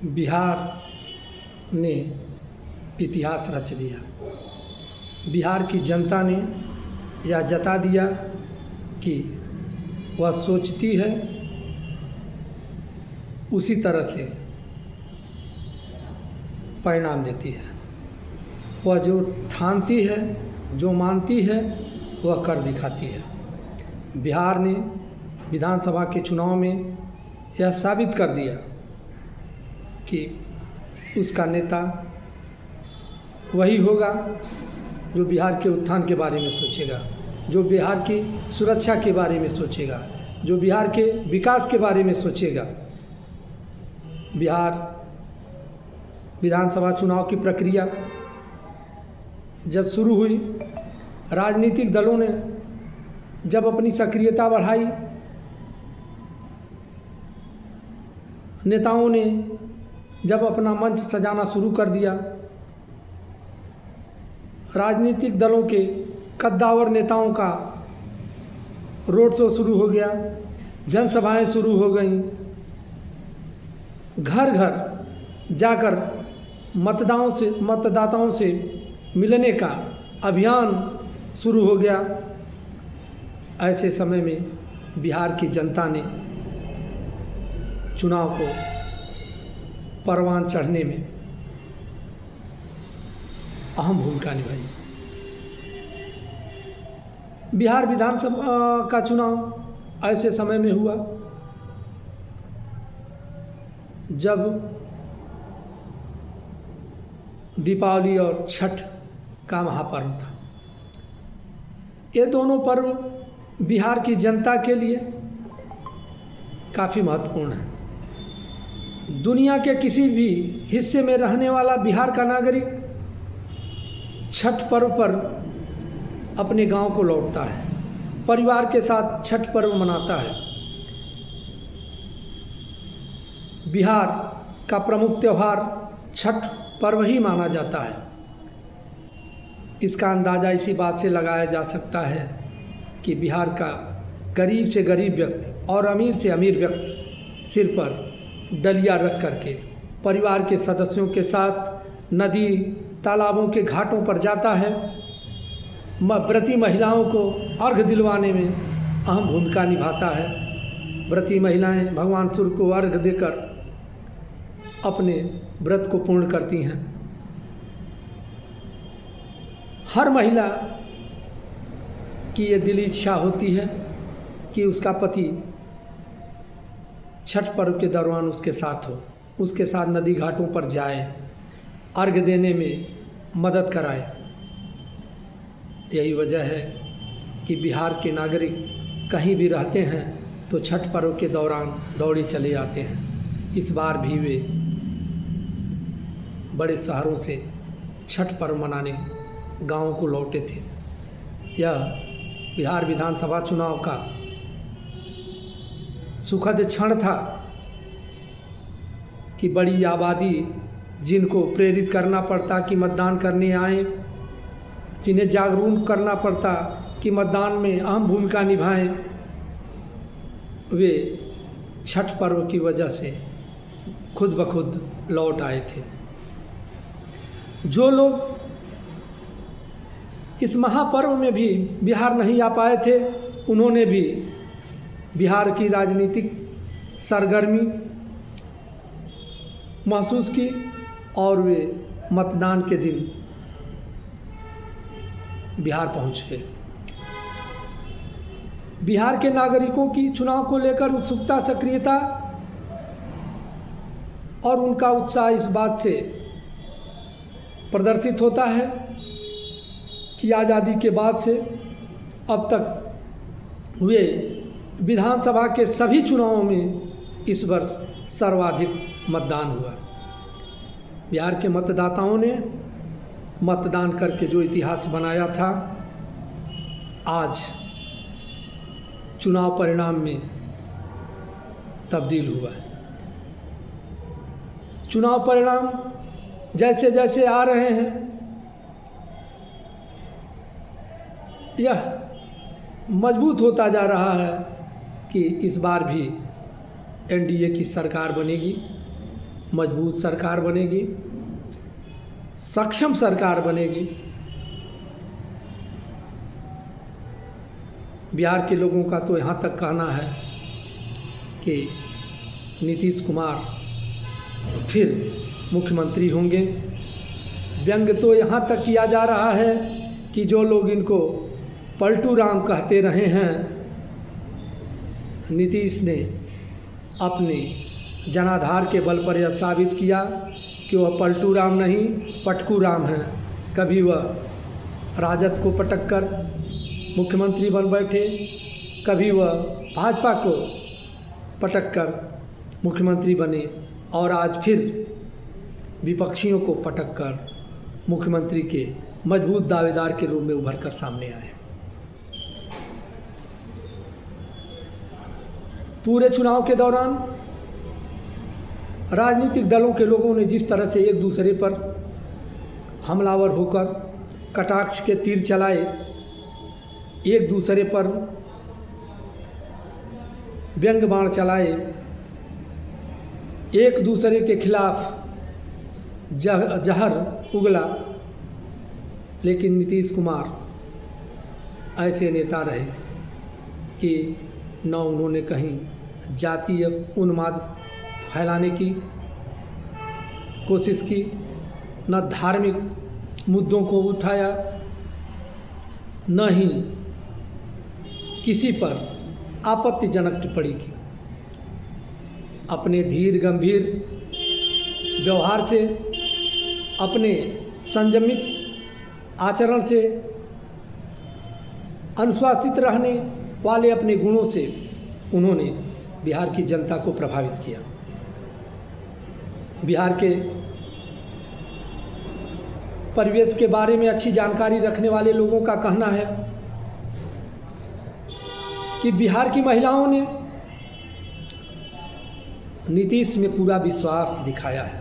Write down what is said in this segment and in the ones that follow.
बिहार ने इतिहास रच दिया। बिहार की जनता ने यह जता दिया कि वह सोचती है उसी तरह से परिणाम देती है। वह जो ठानती है, जो मानती है, वह कर दिखाती है। बिहार ने विधानसभा के चुनाव में यह साबित कर दिया कि उसका नेता वही होगा जो बिहार के उत्थान के बारे में सोचेगा, जो बिहार की सुरक्षा के बारे में सोचेगा, जो बिहार के विकास के बारे में सोचेगा। बिहार विधानसभा चुनाव की प्रक्रिया जब शुरू हुई, राजनीतिक दलों ने जब अपनी सक्रियता बढ़ाई, नेताओं ने जब अपना मंच सजाना शुरू कर दिया, राजनीतिक दलों के कद्दावर नेताओं का रोड शो शुरू हो गया, जनसभाएं शुरू हो गईं, घर घर जाकर मतदाताओं से मिलने का अभियान शुरू हो गया। ऐसे समय में बिहार की जनता ने चुनाव को परवान चढ़ने में अहम भूमिका निभाई। बिहार विधानसभा का चुनाव ऐसे समय में हुआ जब दीपावली और छठ का महापर्व था। ये दोनों पर्व बिहार की जनता के लिए काफ़ी महत्वपूर्ण है। दुनिया के किसी भी हिस्से में रहने वाला बिहार का नागरिक छठ पर्व पर अपने गांव को लौटता है, परिवार के साथ छठ पर्व मनाता है। बिहार का प्रमुख त्यौहार छठ पर्व ही माना जाता है। इसका अंदाज़ा इसी बात से लगाया जा सकता है कि बिहार का गरीब से गरीब व्यक्ति और अमीर से अमीर व्यक्ति सिर पर डलिया रख करके परिवार के सदस्यों के साथ नदी तालाबों के घाटों पर जाता है। व्रती महिलाओं को अर्घ दिलवाने में अहम भूमिका निभाता है। व्रती महिलाएं भगवान सूर्य को अर्घ देकर अपने व्रत को पूर्ण करती हैं। हर महिला की ये दिली इच्छा होती है कि उसका पति छठ पर्व के दौरान उसके साथ हो, उसके साथ नदी घाटों पर जाए, अर्घ देने में मदद कराए। यही वजह है कि बिहार के नागरिक कहीं भी रहते हैं तो छठ पर्व के दौरान दौड़े चले आते हैं। इस बार भी वे बड़े शहरों से छठ पर्व मनाने गाँव को लौटे थे। यह बिहार विधानसभा चुनाव का सुखद क्षण था कि बड़ी आबादी जिनको प्रेरित करना पड़ता कि मतदान करने आए, जिन्हें जागरूक करना पड़ता कि मतदान में अहम भूमिका निभाएं, वे छठ पर्व की वजह से खुद ब खुद लौट आए थे। जो लोग इस महापर्व में भी बिहार नहीं आ पाए थे, उन्होंने भी बिहार की राजनीतिक सरगर्मी महसूस की और वे मतदान के दिन बिहार पहुंच गए। बिहार के नागरिकों की चुनाव को लेकर उत्सुकता, सक्रियता और उनका उत्साह इस बात से प्रदर्शित होता है कि आज़ादी के बाद से अब तक हुए विधानसभा के सभी चुनावों में इस वर्ष सर्वाधिक मतदान हुआ। बिहार के मतदाताओं ने मतदान करके जो इतिहास बनाया था, आज चुनाव परिणाम में तब्दील हुआ है। चुनाव परिणाम जैसे जैसे आ रहे हैं, यह मजबूत होता जा रहा है कि इस बार भी एनडीए की सरकार बनेगी। मजबूत सरकार बनेगी, सक्षम सरकार बनेगी। बिहार के लोगों का तो यहाँ तक कहना है कि नीतीश कुमार फिर मुख्यमंत्री होंगे। व्यंग तो यहाँ तक किया जा रहा है कि जो लोग इनको पलटू राम कहते रहे हैं, नीतीश ने अपने जनाधार के बल पर यह साबित किया कि वह पलटू राम नहीं पटकू राम हैं। कभी वह राजद को पटक कर मुख्यमंत्री बन बैठे, कभी वह भाजपा को पटक कर मुख्यमंत्री बने और आज फिर विपक्षियों को पटक कर मुख्यमंत्री के मजबूत दावेदार के रूप में उभर कर सामने आए। पूरे चुनाव के दौरान राजनीतिक दलों के लोगों ने जिस तरह से एक दूसरे पर हमलावर होकर कटाक्ष के तीर चलाए, एक दूसरे पर व्यंग बाण चलाए, एक दूसरे के खिलाफ जहर उगला, लेकिन नीतीश कुमार ऐसे नेता रहे कि न उन्होंने कहीं जातीय उन्माद फैलाने की कोशिश की, न धार्मिक मुद्दों को उठाया, न ही किसी पर आपत्तिजनक टिप्पणी की। अपने धीर गंभीर व्यवहार से, अपने संयमित आचरण से, अनुशासित रहने वाले अपने गुणों से उन्होंने बिहार की जनता को प्रभावित किया। बिहार के परिवेश के बारे में अच्छी जानकारी रखने वाले लोगों का कहना है कि बिहार की महिलाओं ने नीतीश में पूरा विश्वास दिखाया है।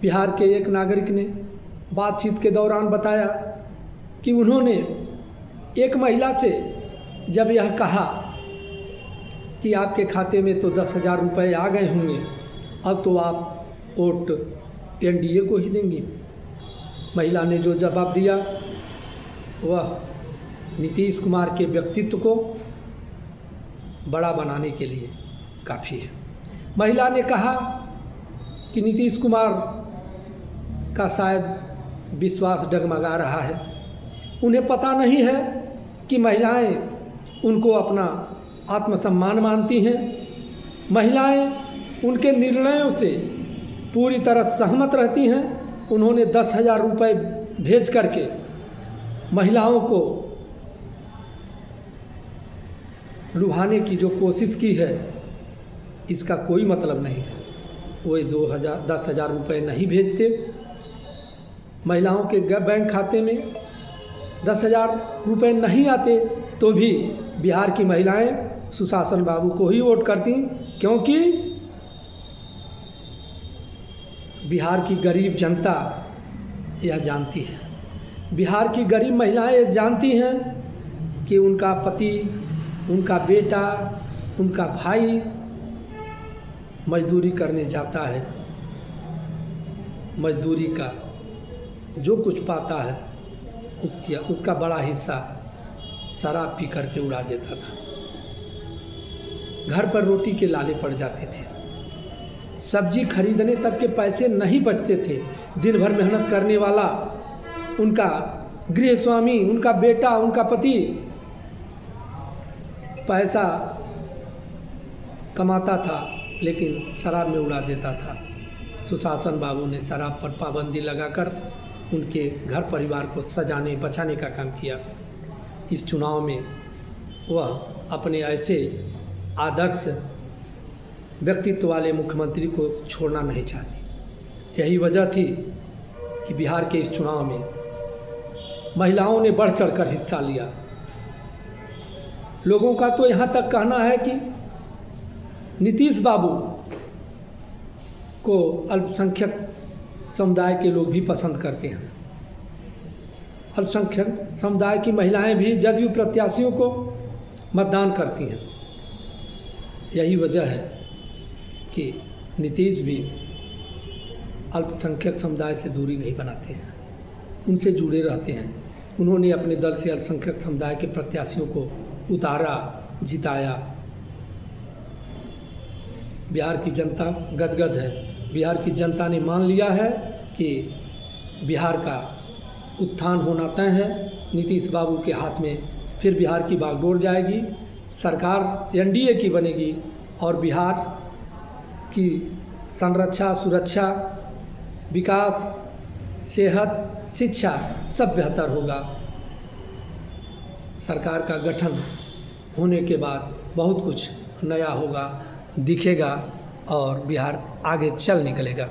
बिहार के एक नागरिक ने बातचीत के दौरान बताया कि उन्होंने एक महिला से जब यह कहा कि आपके खाते में तो 10,000 रुपये आ गए होंगे, अब तो आप वोट एनडीए को ही देंगी, महिला ने जो जवाब दिया वह नीतीश कुमार के व्यक्तित्व को बड़ा बनाने के लिए काफ़ी है। महिला ने कहा कि नीतीश कुमार का शायद विश्वास डगमगा रहा है, उन्हें पता नहीं है कि महिलाएं उनको अपना आत्मसम्मान मानती हैं, महिलाएं उनके निर्णयों से पूरी तरह सहमत रहती हैं। उन्होंने 10,000 रुपये भेज करके महिलाओं को लुभाने की जो कोशिश की है, इसका कोई मतलब नहीं है। वो 10,000 रुपये नहीं भेजते, महिलाओं के बैंक खाते में 10,000 रुपये नहीं आते तो भी बिहार की महिलाएं सुशासन बाबू को ही वोट करती, क्योंकि बिहार की गरीब जनता यह जानती है, बिहार की गरीब महिलाएं जानती हैं कि उनका पति, उनका बेटा, उनका भाई मजदूरी करने जाता है, मजदूरी का जो कुछ पाता है उसका बड़ा हिस्सा शराब पी करके उड़ा देता था। घर पर रोटी के लाले पड़ जाते थे, सब्जी खरीदने तक के पैसे नहीं बचते थे। दिन भर मेहनत करने वाला उनका गृह स्वामी, उनका बेटा, उनका पति पैसा कमाता था लेकिन शराब में उड़ा देता था। सुशासन बाबू ने शराब पर पाबंदी लगाकर उनके घर परिवार को सजाने बचाने का काम किया। इस चुनाव में वह अपने ऐसे आदर्श व्यक्तित्व वाले मुख्यमंत्री को छोड़ना नहीं चाहती। यही वजह थी कि बिहार के इस चुनाव में महिलाओं ने बढ़ चढ़कर हिस्सा लिया। लोगों का तो यहाँ तक कहना है कि नीतीश बाबू को अल्पसंख्यक समुदाय के लोग भी पसंद करते हैं। अल्पसंख्यक समुदाय की महिलाएं भी जदयू प्रत्याशियों को मतदान करती हैं। यही वजह है कि नीतीश भी अल्पसंख्यक समुदाय से दूरी नहीं बनाते हैं, उनसे जुड़े रहते हैं। उन्होंने अपने दल से अल्पसंख्यक समुदाय के प्रत्याशियों को उतारा, जिताया। बिहार की जनता गदगद है। बिहार की जनता ने मान लिया है कि बिहार का उत्थान होना तय है। नीतीश बाबू के हाथ में फिर बिहार की बागडोर जाएगी, सरकार एनडीए की बनेगी और बिहार की संरक्षा, सुरक्षा, विकास, सेहत, शिक्षा सब बेहतर होगा। सरकार का गठन होने के बाद बहुत कुछ नया होगा, दिखेगा और बिहार आगे चल निकलेगा।